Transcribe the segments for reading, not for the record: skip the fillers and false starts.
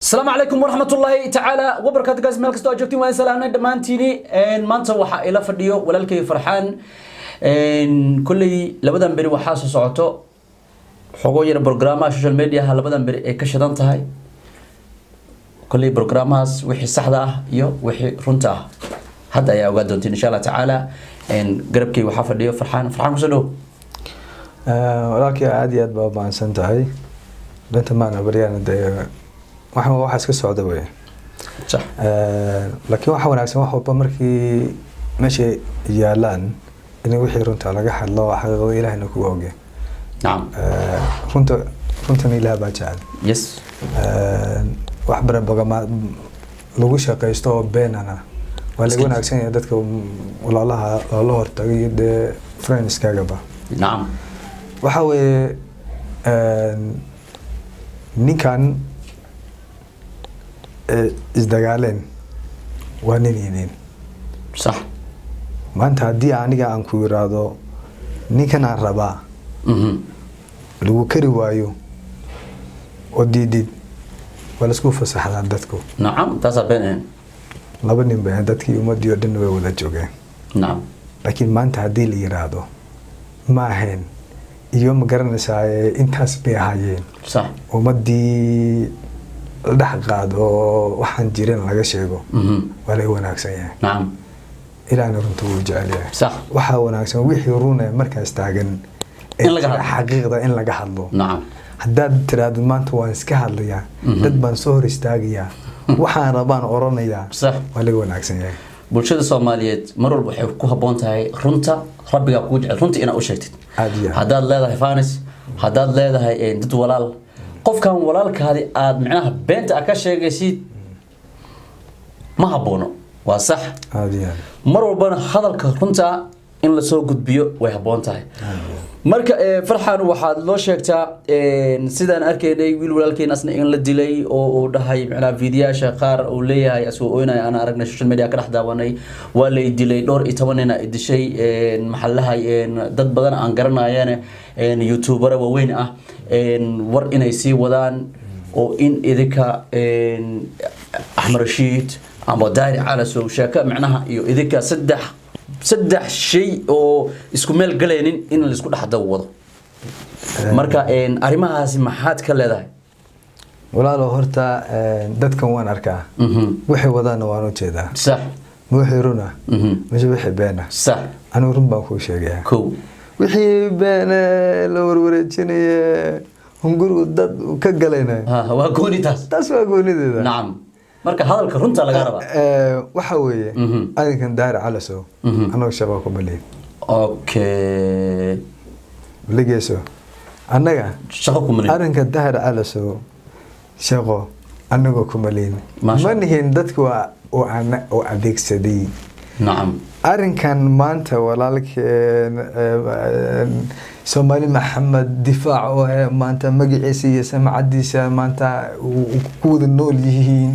السلام عليكم ورحمة الله تعالى وبركاته جاز مالك استوى جوتين وين سلامنا دمانتيني ما انت وحا إلى فرديو ولا الكي فرحان كل لبدن بري وحاسو صعوتو حقوير برنامج السوشيال ميديا لبدن بري كشدان تهاي كل برنامج وحي صحدا يو وحي رنتا هذا يا أوقات دونتين إن شاء الله تعالى قربكي وحا فرديو فرحان كسلو ولكن عادي أدبا بان سنتهاي بنت معنا بريان ده waxa iska socda way صح laakiin waxa wanaagsan wax walba markii meesha yaalaan in wixii runta laga hadlo xaqooda Ilaahayna ku oogay naam runta Ilaahay baa jecel yes wax barabagama lagu shaqeysto oo beenana waa lagu wanaagsan yahay dadka walaalaha la hortagay de friends kaagaba naam waxa way ninkan isdagaaleen waa nin صح maanta hadii aniga aan ku yiraahdo ninkan aan rabaa lagu kari waayo oo diidid wala isku fasaxdaa dadku نعم تصابين laba nin baa dadkii ummadii oo dhan way wada joogeen نعم laakiin maanta hadii la yiraahdo ma ahayn iyo ma garanaysaa intaas bay ahaayeen صح ummadii dhaxqaad oo waxaan jirin laga sheego wala wanaagsan yahay نعم ilaana runtu uu jecel yahay صح waxa wanaagsan wixii runay markaas taagan in laga hadlo xaqiiqda in laga hadlo نعم haddaad tiraahdo maanta waan iska hadlayaa dad baan soo hor istaagayaa waxaan rabaan oranayaa صح wala wanaagsan yahay bulshada Soomaaliyeed mar walba waxay ku haboon tahay runta rabbiga ku jecel runta ina u sheegtid haddaad leedahay faanis haddaad leedahay dad walaal qofkan walaalkaadi aad macnaha beenta ka sheegaysid ma haboono waa sax mar walbana hadalka runta in la soo gudbiyo way haboon tahay marka farxaan waxaad loo sheegtaa sidaan arkaynay wiil walaalkeen asna in la dilay oo uu dhahay macnaha fiidiyaasha qaar uu leeyahay asoo oynay ana aragnay social media ka dhaxdaawanay waa la dilay dhowr iyo 10 nin ay dishay maxallaha dad badan aan garanayaan youtuber waaweyn ah war inay sii wadaan oo in idinka Ahmed Rashid ama Daari Cala soo sheeka macnaha iyo idinka saddex shay oo isku meel galeenin in la isku dhaxdo wado marka arimahaasi maxaad ka leedahay walaalo horta dadkan waan arkaa wixii wadana waan u jeedaa sax wixii runa wixii beena sax anu run baan ku sheegayaa ko wixii beena la warwareejinaya hunguru dad ka galayna waa goonidaas waa goonideeda naam marka hadalka runta laga raba waxa weeye arinkan Daari Cala soo anoo shaqo ku balay okay ligeeso anaga shaqo ku malay arinkan Daari Cala soo shaqo anaga ku malayn manihin dadku oo adeegsaday naam arinkan maanta walaalkeen Soomaali Maxamed difaac oo maanta magaciisa iyo samcadiisa maanta ku wada nool yihiin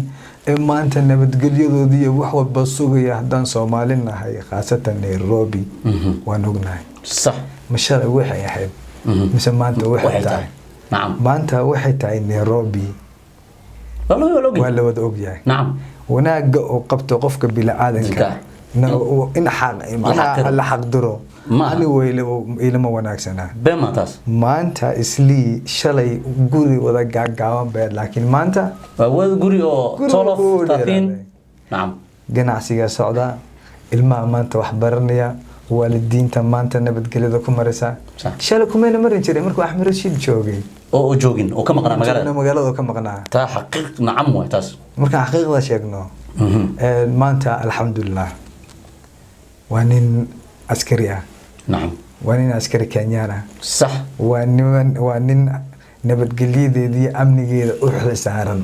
maanta nabadgelyadoodii iyo wax walba sugaya hadaan Soomaali nahay khaasatan Nairobi waan ognahay صح mashara waxay ahayd mise maanta waxay tahay naam maanta waxay tahay Nairobi waa la wada ogyahay naam wanaaga oo qabto qofka bilaadanka in xaq la xaqdiro ani weyle ilma wanaagsana beematas maanta isli shalay guri wada gaagaaban baa laakiin maanta waa guri oo tolof 13 naam ganacsiga socda ilmaha maanta wax baranaya waalidiinta maanta nabadgelyada ku maraysa shalay kuma marin jiray markuu Ahmed Rashid joogay oo joogin oo ka maqnaa magaalada ka maqnaa taa xaqiiq naam way taas marka xaqiiqda sheegno maanta alxamdulillah waa nin askari ah naam waa nin askari Kenyan ah صح waa nin nabadgelyadeedii amnigeeda u xilsaaran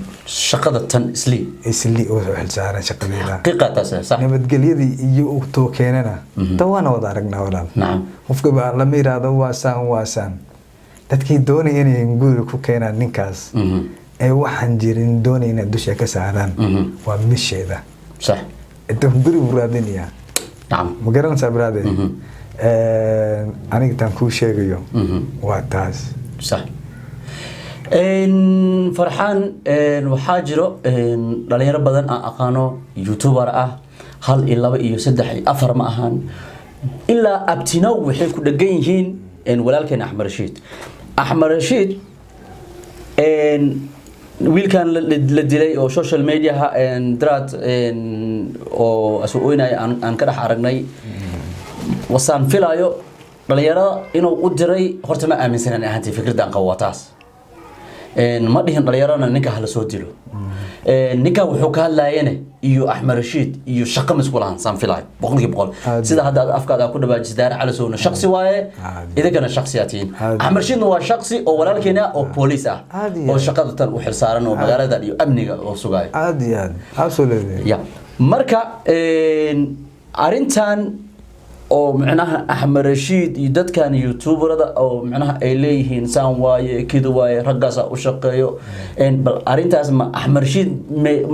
shaqada tan isli u xilsaaran shaqadeeda xaqiiqataas صح nabadgelyadii iyo u tookeenana tawana wada aragnaa walaal naam qofka baa la miiraado waasan dadkii doonay inay guri ku keenaan ninkaas ay waxaan jirin doonayna dusha ka saaraan waa misheeda صح inta guri raadinaya naam ma garanaysaa brother aniga tan ku sheegayo waa taas صح farxaan waxaa jiro dhalinyaro badan aan aqaano youtuber ah 1 iyo 2 iyo 3 iyo 4 ma ahan ilaa abtinow waxay ku dhagan yihiin walaalkeen Axmed Rashiid wiilkan la dilay oo social media drat oo asooynay aan ka dhax aragnay wasaan filayo dhalinyarada inuu u diray horta ma aaminsanan ahaantii fikradaan qawataas ma dhihin dhalinyarana ninka hala soo dilo ninka wuxuu ka hadlayeen iyo Axmed Rashiid iyo shaqo mas'uulahan san filayo 100% sida hadda afkaada ku dhawaajis daar cala soona shakhsi waaye idagana shakhsiyatiin Axmed Rashiid waa shakhsi oo walaalkeena oo police ah oo shaqada tan u xilsaaran oo magaalada iyo amniga oo sugaay absolutely ya marka arintan oo macnaha Axmed Rashiid iyo dadkan youtuberada oo macnaha ay leeyihiin saan waaye kidu waaye raggaas u shaqeeyo bal arintaas ma Axmed Rashiid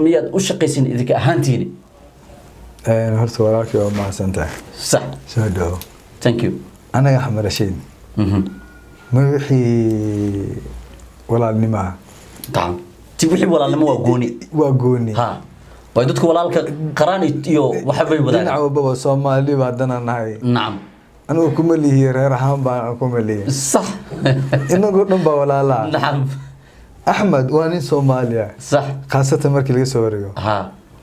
miyad u shaqeysin idinka ahaantiin horta walaalkii waa mahadsantahay sax soo dhaw thank you anaga Axmed Rashiid ma wixii walaalnimo taan ti wixii walaalnimo waa gooni ha way dadku walaalka qaraan iyo waxa bay wadaan dhinaca baba Soomaali baadana nahay naam anigu kuma lihi reer ahaan baan kuma lihi sax inagu dhan ba walaala naam Axmed waa nin Soomaaliya sax qaasatan markii laga soo wareego ha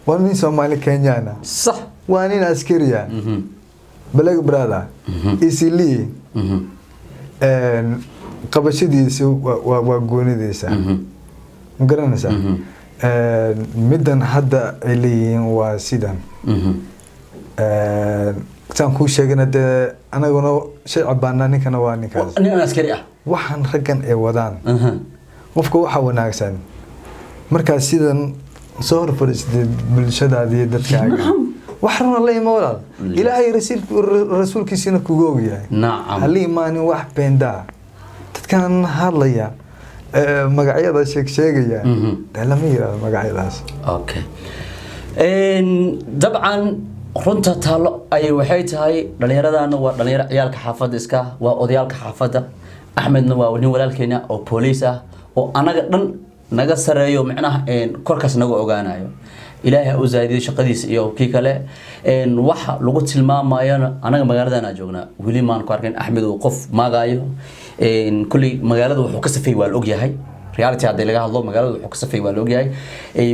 waa nin Soomaali Kenyana sax waa nin askariya black brother isili qabashadiisa waa goonidiisa garanaysa middan hadda ay leeyihiin waa sidan saan kuu sheegana dee anaguna shay cabaana ninkana waa ninkaas nin askari ah waxaan raggan ay wadaan qofka waxa wanaagsan markaas sidan soo hor fadhiistay bulshadaadii dadkaaga wax run la ima walaal ilaahay rasuulkiisina kugu ogyahay nacam halii maanin wax beenda dadkan hadlaya magacyada sheegaya lama yiraahdo magacyadaas okay dabcan runta taalo ay waxay tahay dhalinyaradaana waa dhalinyaro ciyaalka xaafadda iska waa odayaalka xaafadda Axmedna waa nin walaalkeena oo police ah oo anaga dhan naga sareeyo macnaha korkaas naga ogaanayo ilaahay u zaadiyo shaqadiisa iyo kii kale waxa lagu tilmaamayana anaga magaaladana joognaa wili maan ku arkin Axmed oo qof maagayo kulli magaalada wuxuu ka safay waa la og yahay reality hadii laga hadlo magaalada wuxuu ka safay waa la og yahay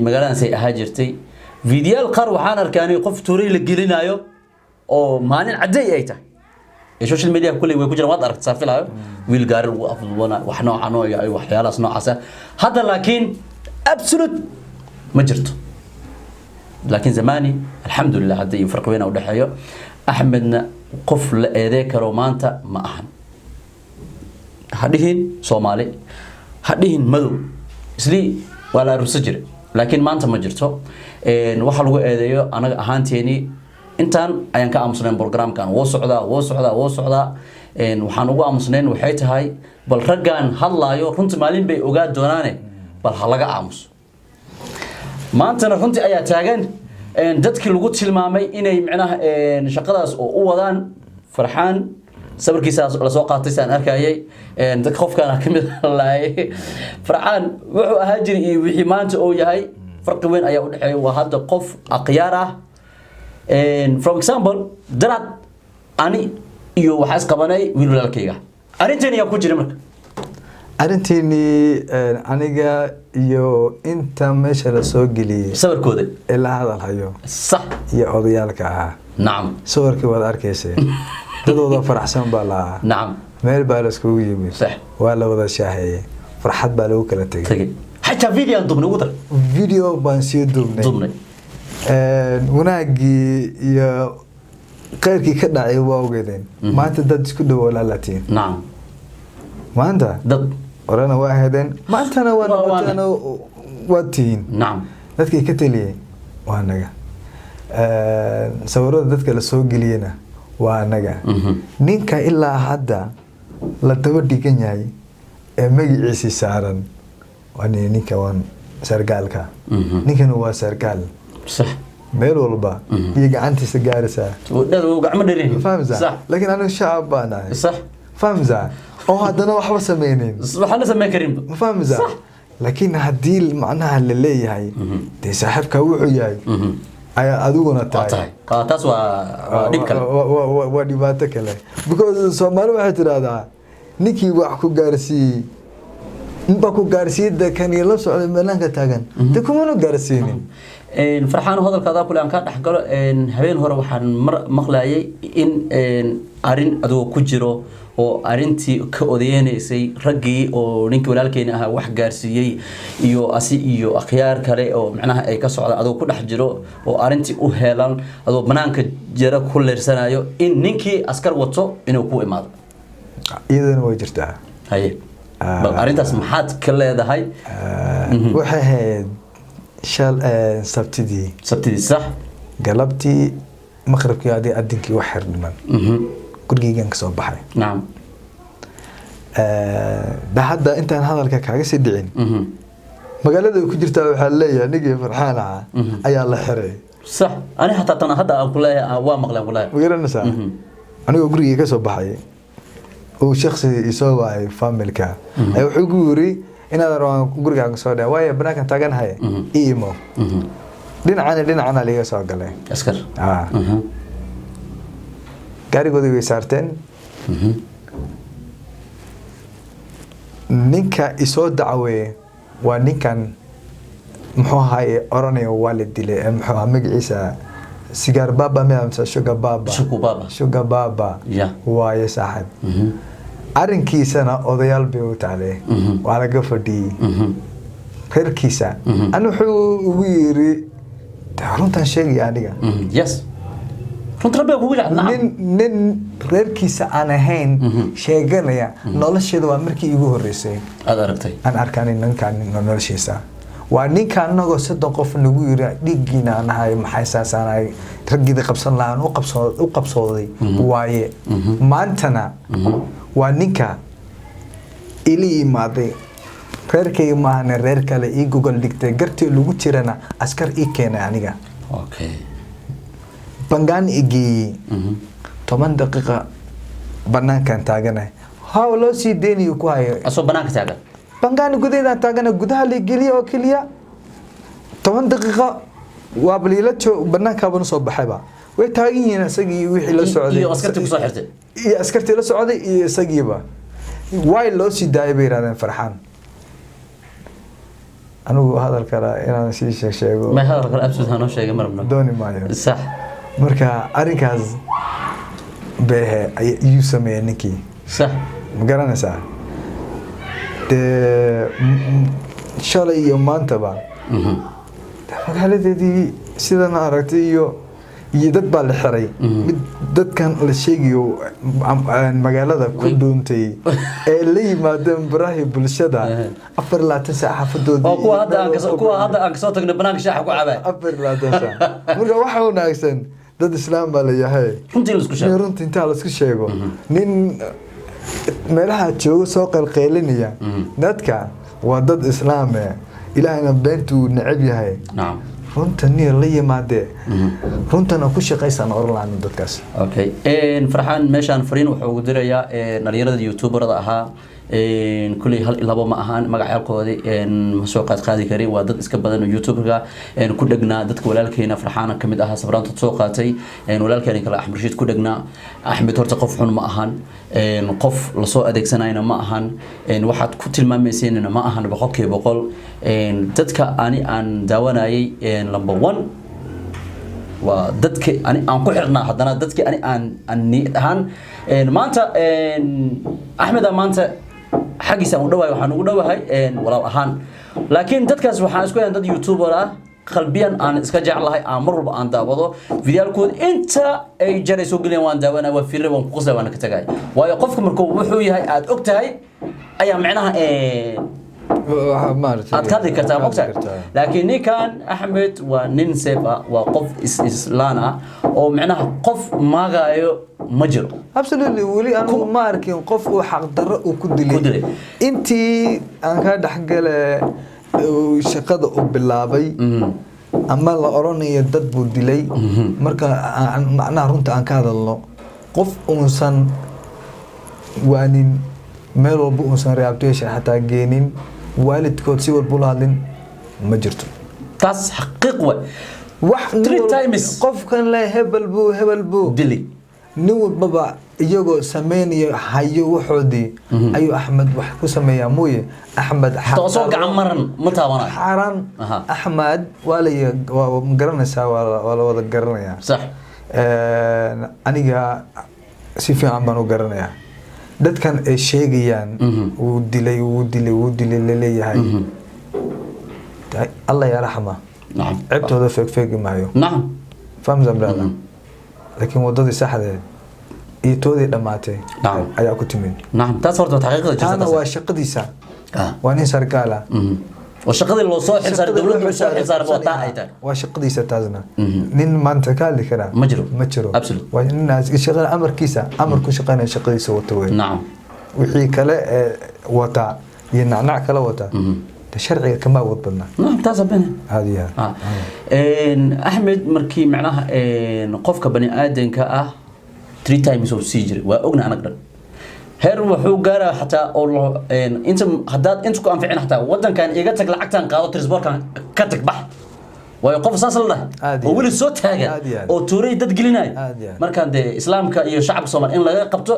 magaaladan say ahaa jirtay فيديو قار وحنا أركاني قف توري للجيلينايو أو مانع عدي أيته السوشيال ميديا كله ويكون جرى وضع تسافلها ويلقار وأفضلنا وحنا عنو يعني وحياة صناعة عسى هذا لكن أبسولوت ما جرت لكن زماني الحمد لله هذا يفرق بينه ودحية أحمدنا قفل إيديك رومانتا ما أحن هذين صومالي هذين مدو إسلي ولا رسجر لكن ما أنت ما جرته waxa lagu eedeeyo anaga ahaanteeni intaan ayaan ka aamusnayn program kan woo socda waxaan ugu aamusnayn waxay tahay bal raggan hadlaayo runtii maalin bay ogaa doonaane bal ha laga aamus maantana runtii ayaa taagan dadkii lagu tilmaamay inay macnaha shaqadaas oo u wadaan farxaan sabarkiisa la soo qaatay saan arkayay dad qofkan kamid laayay farxaan wuxuu ahaa jiray wixii maanta oo yahay فرق وين أيه ودحية وهذا قف أقيارة for example درات أني يو وحاس قبناي ويلو للكيجا أرنتيني يا كوجي رمك أرنتيني أنيجا يو أنت مش على سوق لي صور كودي إلا هذا الحيو صح يا أضيالك نعم صور كود أركيسي تدو فرح سن بالا نعم ميل بالس كوجي صح ولا وذا شاهي فرحت بالو كلا تجي حتى فيديو ضمن وضر فيديو بانسي ضمن وناجي يا غيركي كدعي واوغدين ما انت دد اسكو دو ولا لاتين نعم ما انت دد ورانا واحدين ما انت انا وانا واتين نعم dadkii ka taliyay waa anaga sawirada dadka la soo galiyana waa anaga ninka ilaa hadda la daba dhigan yahay ee magaciisa saaran وأنا نيكا وان سرقالك نيكا نوا سرقال صح ميل والبا يجي عندي سجارسة ده وقع مدرين فاهم صح لكن أنا شعب أنا صح فهمزة أو هذا أنا وحبة سمينين waxaa la sameyn karin فهمزة لكن هدي معناها اللي هي دي صاحبك وعياي أي أدونا تاي taas waa dhib kale وديباتك له because سومالي واحد هذا نيكي وحكو جارسي نبكو جارسي ده كان يلبس على ملانك تاجن تكونوا جارسينين farxaan hadalkaada kule aan ka dhaxgalo habeen hore waxaan maqlaayay in arin adoo ku jiro oo arintii ka odayenaysay raggii oo ninkii walaalkeena ahaa wax gaarsiiyay iyo asi iyo akhyaar kale oo macnaha ay ka socdaan adoo ku dhex jiro oo arintii u heelan adoo banaanka jira ku leersanayo in ninkii askar wato inuu ku imaado iyadana way jirtaa haye bal arintaas maxaad ka leedahay waxay ahayd شال سبتدي صح قلبتي مغرب كي هذه أدينك وحر من كل جيجان كسب بحري نعم ده حدا أنت هذا الكاكا سيدعين مقالة ده كجرت حلية نيجي فرحانة أي الله حري صح أنا حتى أنا هذا أقول له وامغلا ولا وغير الناس أنا أقول لك كسب بحري وشخص يسوي فاميل كا أي حقوري إن هذا روان قرقة سوداء ويا بناك تاجن هاي إيمو دين عنا ليه ساق له أسكر كاري قدي بيسارتين نيكا يسود دعوة ونيكا محو هاي أراني والد دلي محو مج عيسى سيجار بابا ميامسا شوكا بابا ويا صاحب arrinkiisana odayaal bay u taalee waa laga fadhiyey reerkiisa anu wuxuu ugu yiri runtan sheegay aniga yes runta rabbi ugu jeclaa nin reerkiisa aan ahayn sheeganaya nolosheeda waa markii igu horeysay aad aragtay aan arkaan ninkan noloshiisa waa ninkan anagoo saddex qof nagu yiri dhigiina anahay maxay saasanay ragida qabsan laan u qabsooday waaye maantana waa ninka ili imaaday reerkay maahane reer kale ii gogol dhigtay gartii lagu jirana askar ii keenay aniga okay bangaan igii 10 daqiiqo banaankan taaganahay haw loo sii deeniyo ku hayo asoo banaanka taagan bangaan gudaheeda taagana gudaha la geliyo oo kaliya 10 daqiiqo waa baliila banaanka baan soo baxayba way taagan yihiin asagii wixii la socday iyo askartii ku soo xirtay iyo askartii la socday iyo isagiiba way loo sii daayay bay raadeen farxaan anigu hadal kale inaan sii sheego ma hadal kale absud hanoo sheegay marna dooni maayo sax marka arrinkaas behe ayuu sameeyay ninkii sax ma garanaysaa shalay iyo maantaba magaaladeedii sidan aragtay iyo dad baa la xiray mid dadkan la sheegayo magaalada ku dhuuntay ee la yimaadeen baraha bulshada 24 saac xafadoodii oo kuwa hadda aan ka soo tagnay banaanka shaaxa ku cabay 24 saac marka waxa wanaagsan dad islaam baa la yahay runtii inta la isku sheego nin meelaha jooga soo qalqeylinaya dadka waa dad islaam ah ilaahna beentu necab yahay naam runta niir la yimaade runtana ku shaqaysan orlaan dadkaas okay farxaan meeshan fariin wuxuu ugu dirayaa dhalinyarada youtuberada ahaa kulli hal ilaba ma ahaan magacaalkoodii ma soo qaadi karin waa dad iska badan oo youtuberka ku dhagnaa dadka walaalkeena farxaana kamid ahaa sabraanta soo qaatay walaalkeena kale Axmed Rashid ku dhagnaa Axmed horta qof xun ma ahan qof la soo adeegsanayna ma ahan waxaad ku tilmaamaysiinna ma ahan boqolkiiba boqol dadka aan daawanayay number 1 waa dadka aan ku xirnaa hadana dadka aan niidahan maanta Axmed maanta xaqiisa u dhawaay waxaan ugu dhawahay walaal ahaan laakiin dadkaas waxaan isku hayn dad youtuber ah qalbiyan aan iska jeclahay aan mar walba aan daawado videokood inta ay jaray soo galeen waan daawanaa waa fiirin waan ku qosay waan ka tagay waayo qofka markuu wuxuu yahay aad ogtahay ayaa macnaha aad ka dhigtaa waqti laakiin ninkan Axmed waa nin seefa waa qof islaan ah oo macnaha qof maagayo ma jiro absolutely wali anu ma arkin qof uu xaq darro uu ku dilay intii aan ka dhaxgale shaqada uu bilaabay ama la oranayo dad buu dilay marka macnaha runta aan ka hadalno qof uunsan waa nin meel walba uusan rehabilitation xataa geenin waalidkood si walba ula hadlin ma jirto taas xaqiiq wa wax three times qofkan le hebel buu dili nin walbaba iyagoo sameynaya hayo waxoodii ayuu Axmed wax ku sameeyaa mooye Axmed toosoo gacan maran ma taabanayo xaran Axmed waa garanaysaa waa la wada garanayaa sax aniga si fiican baan u garanayaa dadkan ay sheegayaan wuu dilay leeyahay Allah ya raxma نعم عبتودا فيك maayo نعم فهمت brother laakiin wadadii saxdeed iyo toodii dhamaatay ayaa ku timid نعم taas horta xaqiiqada jirta ana waa shaqadiisa waa nin sarkaala وشقدي لو soo xil saaray dawladda loo soo xil saaray wata ay tahay waa shaqadiisa taasna nin maanta ka hadli kara ma jiro absolute waa nin shaqada amarku shaqaynaya shaqadiisa wata way نعم wixii kale wata iyo nacnac kale wata sharciga kama wad badna نعم taas bani hadiya Ahmed markii macnaha qofka bani aadanka ah 3 times oo sii jiray waa ogna anaga heer wuxuu gaaraa xataa oo inta hadaad inta ku anficin xataa wadankan iga tag lacagtan qaado transportkan ka tag bax way qof saas la oo wali soo taagan oo tuuray dad gelinay markaan de islaamka iyo shacabka Soomaaliya in laga qabto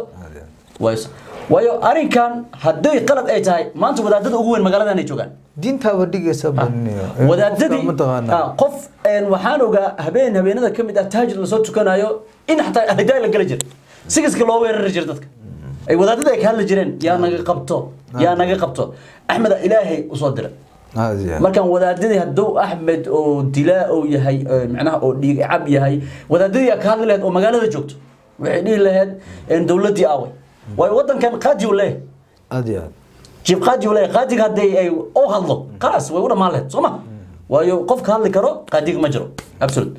waayo arinkan haday qalad ay tahay maanta wadaadada ugu weyn magaaladan ay joogaan diinta wadhigeesa baniyo wadaadadii qof waxaan ogaa habeenada kamid ah taajid la soo tukanayo in xataa hidaay la gal jir sigiska loo weerar jir dadka ay wadaadada ay ka hadli jireen yaa naga qabto Axmed Ilaahay u soo diray markaan wadaadadii haduu Axmed oo dilaa oo yahay macnaha oo dhiig cab yahay wadaadadii ka hadli lahayd oo magaalada joogto waxay dhigi lahayd in dawladii aaway way wadankan qaadi u leeyahay adiya jib qaadi u leeyahay qaadiga haday ay oo hadlo qaas way u dhamaaleed Soomaa waayo qof ka hadli karo qaadiga ma jiro absolute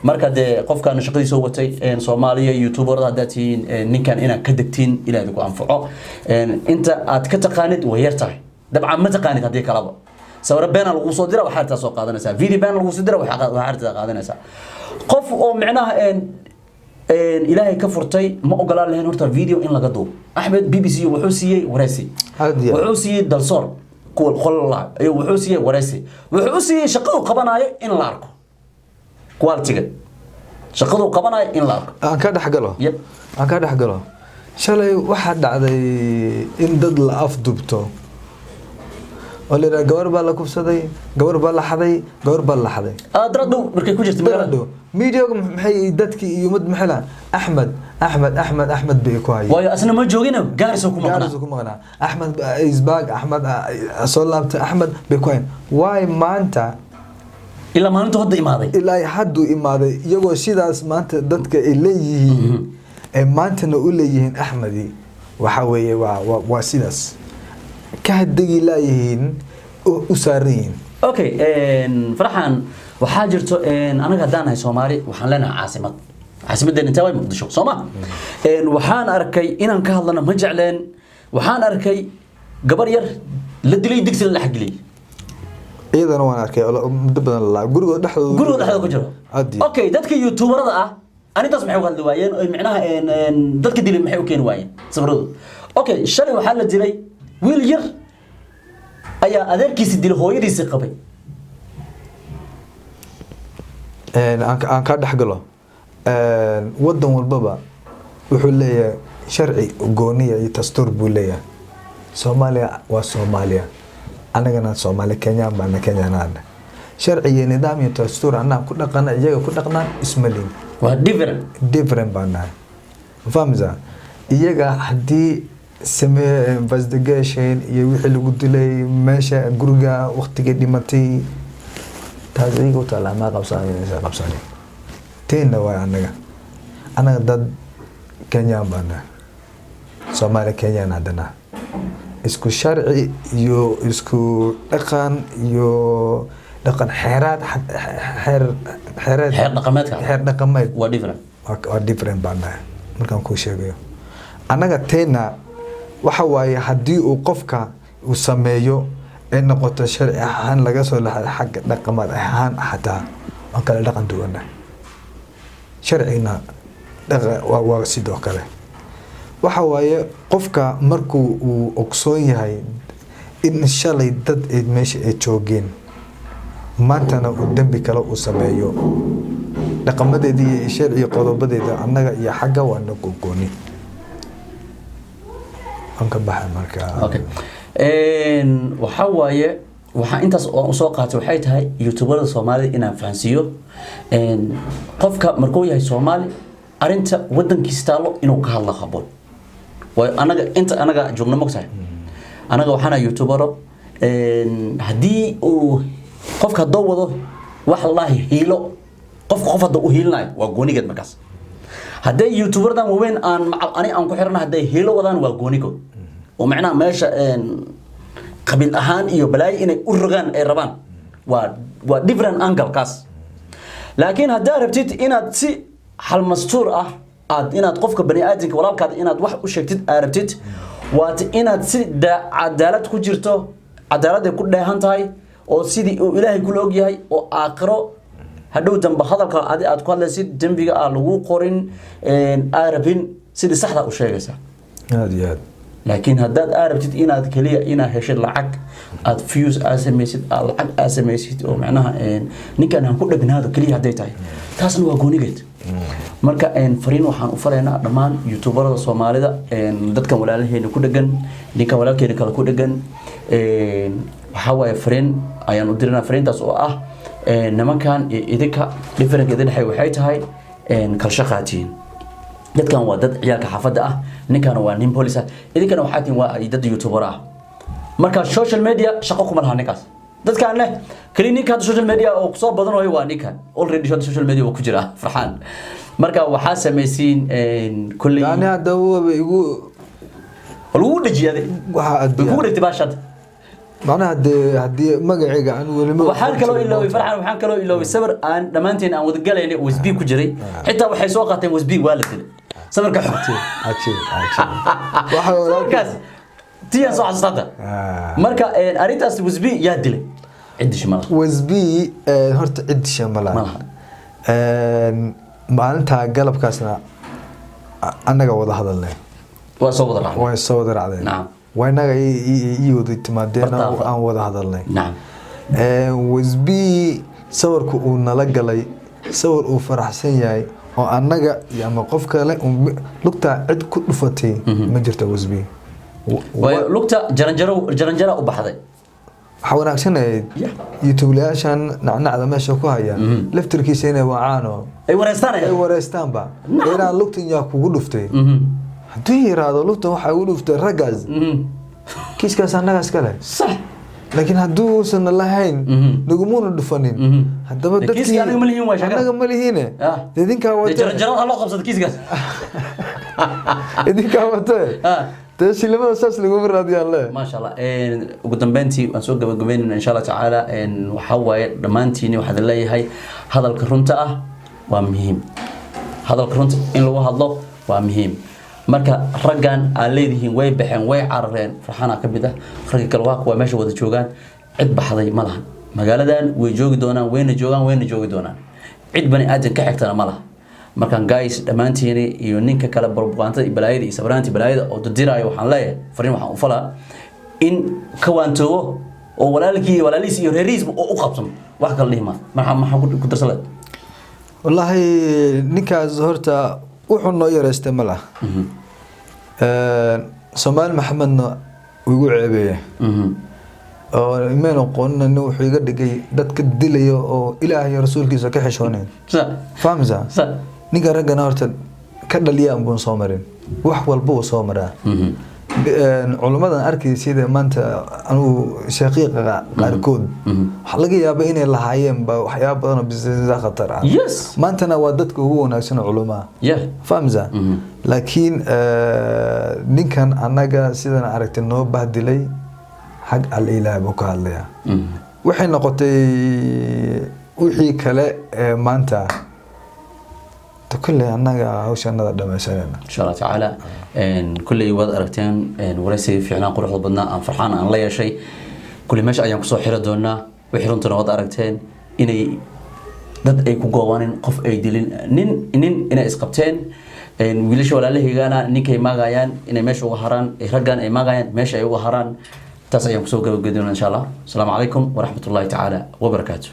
marka de qofkan shaqadiisa watay Soomaaliya YouTuber hadaatiin ninkan ina ka degtiin ilaahay ku anfaco inta aad ka taqaanid way yartahay dabcan ma taqaanid hadii kalaba sawir been lagu soo dira waxa taasoo qaadanaysa video been lagu soo dira waxa qaadanaysa qof oo macnaha ilaahay ka furtay ma ogolaan lahayn horta video in laga duubo Ahmed BBC wuxuu siiyay waraysi wuxuu siiyay dalsoor kuwa qolala ay wuxuu siiyay waraysi wuxuu siiyay shaqo qabanayo in la arko quality shaqadu qabanayo in la arko aan ka dhaxgalo shalay waxa dhacday in dad la afdubto oo leeyahay gabar baa la kufsaday gabar baa la xaday adrado markay ku jirtay magaalada media maxay dadkii iyo mid maxala Ahmed bay ku hayay waayo asna ma joogina gaariso ku maqnaa Ahmed isbaag Ahmed soo laabtay Ahmed bay ku hayay way maanta ilaa maalinta hadda imaaday ilaa haddu imaaday iyagoo sidaas maanta dadka ay leeyihiin ee maantana u leeyihiin Ahmedi waxa weeye waa sidaas ka hadigi laayihiin u saariin okay farxan waxa jirto anaga hadaan Soomaali waxaan leenahay caasimadeena inta way Muqdisho Sooma waxaan arkay inaan ka hadlana ma jecleen waxaan arkay gabar yar la dilay digsi la xagilay iyadana waan arkay muddo badan la guriga dhexdooda ku jiro okay dadka YouTuberada ah arintaas maxay u hadli waayeen oo macnaha dadka dilay maxay u keen waayeen sabrado okay shalay waxa la dilay wiil yar ayaa adeerkiisa dilay hooyadiisa qabay aan ka dhaxgalo wadan walbaba wuxuu leeyahay sharci gooniya iyo dastuur buu leeyahay Soomaaliya waa Soomaaliya anagana Soomaali Kenya bana Kenyaana sharci iyo nidaam iyo dastuur anaa ku dhaqana iyaga ku dhaqnaan ismalin waa different bana famza iyaga hadii samee investigation iyo wixii lagu dilay meesha guriga waqtiga dhimatay taasiga tala ma qabsanay teena waa anaga dad Kenya bana Soomaali Kenya hadana isku sharci iyo isku dhaqan iyo dhaqan xeerad dhaqameed waa different bana markaan ku sheegayo anaga teena waxa waaye hadii uu qofka uu sameeyo in noqoto sharci ahaan laga soo lahayd xaq dhaqameed ahaan xataa aan kala dhaqan duwana sharcina waa sidoo kale waxa waaye qofka markuu uu ogsoon yahay in shalay dad ay meesha ay joogeen maantana uu dembi kale uu sameeyo dhaqamadeedii iyo sharci qodobadeeda annaga iyo xagga waa na gogooni aan ka baxay marka okay waxa waaye waxa intaas oo soo qaatay waxay tahay youtuberada Soomaalida inaan fahansiyo qofka markuu yahay Soomaali arinta wadankiisa taalo inuu ka hadlo haboon way anaga joogno mogtahay anaga waxana youtubero hadii uu qofka dawado wax wallahi hiilo qof hada u hiilnay waa goonigeed markaas haday youtuberdan weyn aan ku xirna haday hiilo wadaan waa goonigo oo macna meesha qabiil ahaan iyo balaay inay u rogaan ay rabaan waa different angle kaas laakiin hadaa rabtid inaad si hal mastuur ah inaad qofka bani aadamka walaalkaad inaad wax u sheegtid arabtid waad inaad si cadaalad ku jirto cadaalad ku dheehan tahay oo sidii uu Ilaahay ku log yahay oo aakhiro hadhow damba hadalka aad ku hadlaysid dambiga lagu qorin arabin sidii saxda u sheegaysa aad laakiin hadaad arabtid inaad kaliya inaad heshid lacag aad views asamaysid lacag asamaysid oo macnaha ninkan aan ku dhagnaado kaliya haday tahay taasna waa goonigeed marka fariin waxaan u faraynaa dhamaan youtuberada Soomaalida dadkan walaalaheena ku dhagan ninka walaalkeena kala ku dhagan waxa way fariin ayaan u dirinaa fariintaas oo ah nimankan idinka different idin waxay tahay kala shaqaatiin dadkan waa dad ciyaalka xaafada ah ninkan waa nin police idinkana waxa tiin waa dad youtuber ah marka social media shaqo kuma laha ninkaas dadkan leh klinika social media oo soo badan waa ninkan already social media oo ku jira farxaan marka waxa sameeyeen kulli yani hada waa igu lagu dhajiyay waxa aad ku dhigtay baashad macnaha hadii magacayga aan wali ma waxaan kaloo iloobi farxaan waxaan kaloo iloobi sawir aan dhamaanteen aan wada galaynay USB ku jiray xitaa waxay soo qaateen USB waa la dilay sabarka waxa walaalkaas tiya soo xasada marka arintaas USB yaa dilay cid shimala USB horta cid shimala maalinta galabkaasna anaga wada hadalnay waa soo wada raacday naam waynaga iyoodu timaadeen aan wada hadalnay naam USB sawirku uu nala galay sawir uu faraxsan yahay oo anaga ama qof kale lugta cid ku dhufatay ma jirto USB way lugta jaranjaro u baxday waxa wanaagsan YouTube laashan nacnacda meesha ku hayaan laftirkiisa inay wacaano ay wareystaan ba inaan lugta yaa kugu dhuftay hadii yiraahdo lugta waxa uu dhuftay ragaas kiiskaas anagas kale sax laakiin haduu uusan lahayn nagumuna dhufanin hadaba dadkii anaga ma lihiin idinka wada jaranjaro loo qabsado kiiskaas idinka wada تشيلمه أساس اللي قبل رادي الله ما شاء الله وقدام بنتي أنسوق قبل إن شاء الله تعالى وحواي دمانتيني وحد الله هاي هذا الكرنتة ومهم هذا الكرنت إن لو هذا ومهم مركا رجعن عليه وين بحن وين عرفين فرحنا كبده خرج كلواق وماشي وده جوجان عد بحضي ملها مقالدان ويجوج دونا وين جوج دونا عد بني آدم كحكتنا ملها markan guys dhamaantiin iyo ninka kala barbaanta balaayada iyo sabraanti balaayada oo dadiraay waxaan leeyahay fariin waxaan u falaa in kawaantoobo oo walaalihiis iyo reeriis oo u qabsan wax kala dhima maxaa ku darsalay wallahi ninkaas horta wuxuu noo yareystay mala Soomaal Maxamedna ugu ceebeeyay oo imaan qoonna wuxuu iga dhigay dadka dilayo oo Ilaahay rasuulkiisa ka xishoonay fahamsa ninka ragana horta ka dhaliyan buu soo marin wax walba uu soo maraa culummadan arkaysiida maanta anu shaqiiqa qaarkood waxa laga yaabaa inay lahaayeen ba waxyaabo badan oo bisada khatar ah maantana waa dadka ugu wanaagsan culumada fahamsa laakiin ninkan anaga sidan aragtay noo bahdilay xaq al-ilaahi buu ka hadlaya waxay noqotay wixii kale maanta كل أننا هوشنا دمسنا إن شاء الله تعالى كل يوضع أركتين وليس في عنا قرح ضبنا أن فرحان أن لا شيء كل مش أيام كسو حردونا وحرون تنوضع أركتين إني ضد أي كوجوان قف أي دلين نين إن إسقبتين wiilasha walaalahaygaana ninkay maagayaan inay meesha uga haraan raggan ay maagayaan meesha ay uga haraan taas ayaan kusoo gabagabeynaynaa insha Allah. Assalaamu calaykum waraxmatullaahi tacaala wabarakaatuh.